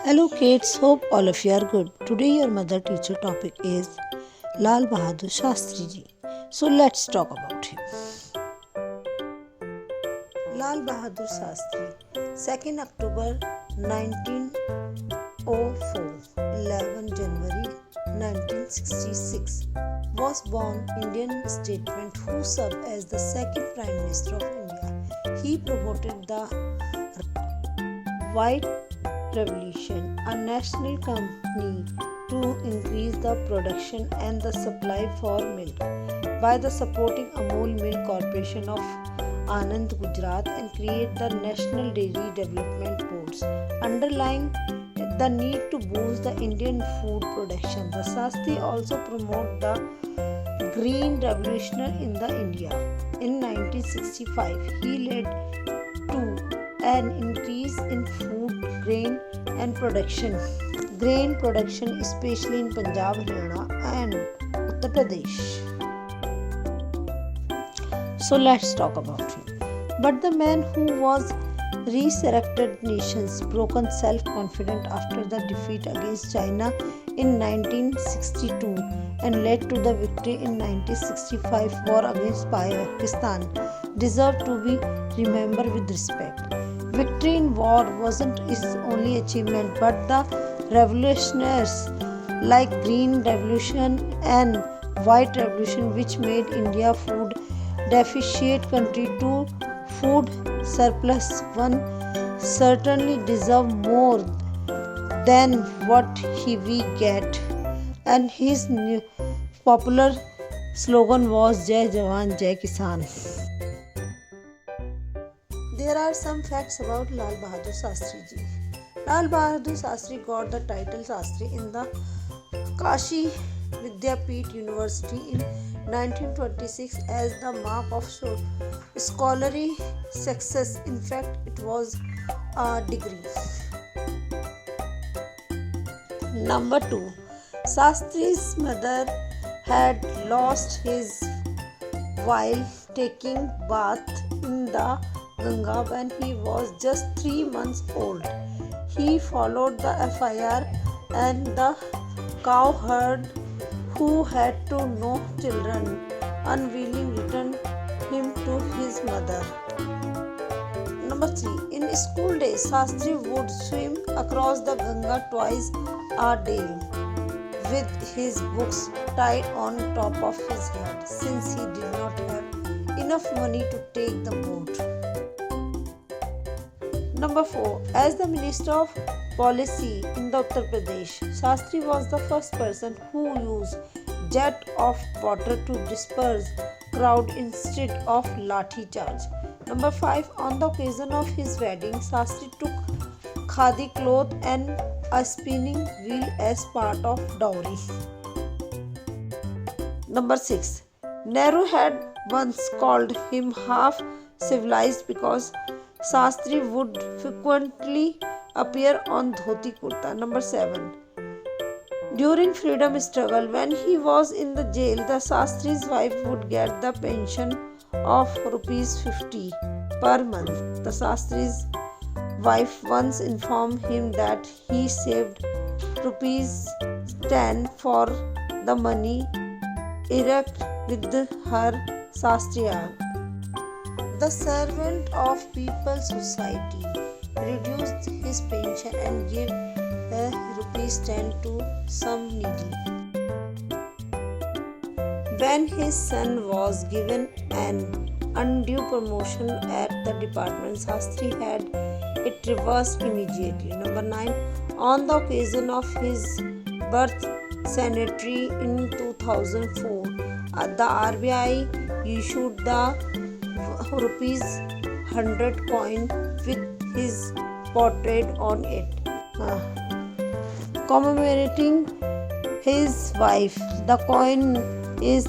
Hello kids, hope all of you are good. Today your mother teacher topic is Lal Bahadur Shastri ji. So let's talk about him. Lal Bahadur Shastri, 2nd October 1904, 11 January 1966, was born Indian statesman who served as the second Prime Minister of India. He promoted the White Revolution, a national company to increase the production and the supply for milk by the supporting Amul Milk Corporation of Anand, Gujarat, and create the National Dairy Development Boards, underlying the need to boost the Indian food production. The Shastri also promoted the Green Revolution in the India. In 1965, he led to an increase in food grain production especially in Punjab, Haryana and Uttar Pradesh. So let's talk about him. But the man who was resurrected nations broken self-confident after the defeat against China in 1962 and led to the victory in 1965 war against Pakistan deserved to be remembered with respect. Victory in war wasn't his only achievement, but the revolutionaries like Green Revolution and White Revolution, which made India food deficient country to food surplus one, certainly deserve more than what we get. And his new popular slogan was Jai Jawan Jai Kisan. There are some facts about Lal Bahadur Shastri ji. Lal Bahadur Shastri got the title Shastri in the Kashi Vidyapeeth University in 1926 as the mark of scholarly success. In fact, it was a degree. Number 2. Shastri's mother had lost his while taking bath in the Ganga when he was just 3 months old. He followed the FIR and the cowherd who had to no children unwilling returned him to his mother. Number 3. In school days, Shastri would swim across the Ganga twice a day with his books tied on top of his head since he did not have enough money to take the boat. Number 4. As the Minister of Policy in the Uttar Pradesh, Shastri was the first person who used jet of water to disperse crowd instead of lathi charge. Number 5. On the occasion of his wedding, Shastri took khadi cloth and a spinning wheel as part of dowry. Number 6. Nehru had once called him half civilized because Shastri would frequently appear on dhoti kurta. Number 7. During freedom struggle, when he was in the jail, the Shastri's wife would get the pension of ₹50 per month. The Shastri's wife once informed him that he saved ₹10 for the money erect with her Shastriya. The servant of People's Society reduced his pension and gave ₹10 to some needy. When his son was given an undue promotion at the department, Shastri had it reversed immediately. Number 9. On the occasion of his birth centenary in 2004, the RBI issued the ₹100 coin with his portrait on it, commemorating his wife. The coin is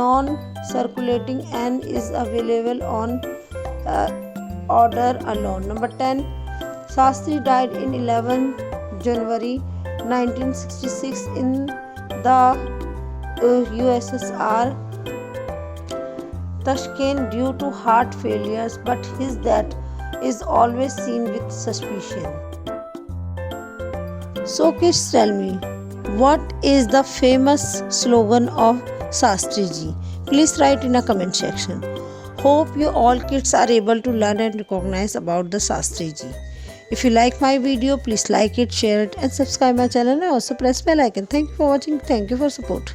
non-circulating and is available on order alone. Number 10. Shastri died in 11 January 1966 in the USSR Tashkent due to heart failures, but his death is always seen with suspicion. So kids, tell me, what is the famous slogan of Sastri ji? Please write in a comment section. Hope you all kids are able to learn and recognize about the Sastri ji. If you like my video, please like it, share it and subscribe my channel and also press bell icon. Thank you for watching. Thank you for support.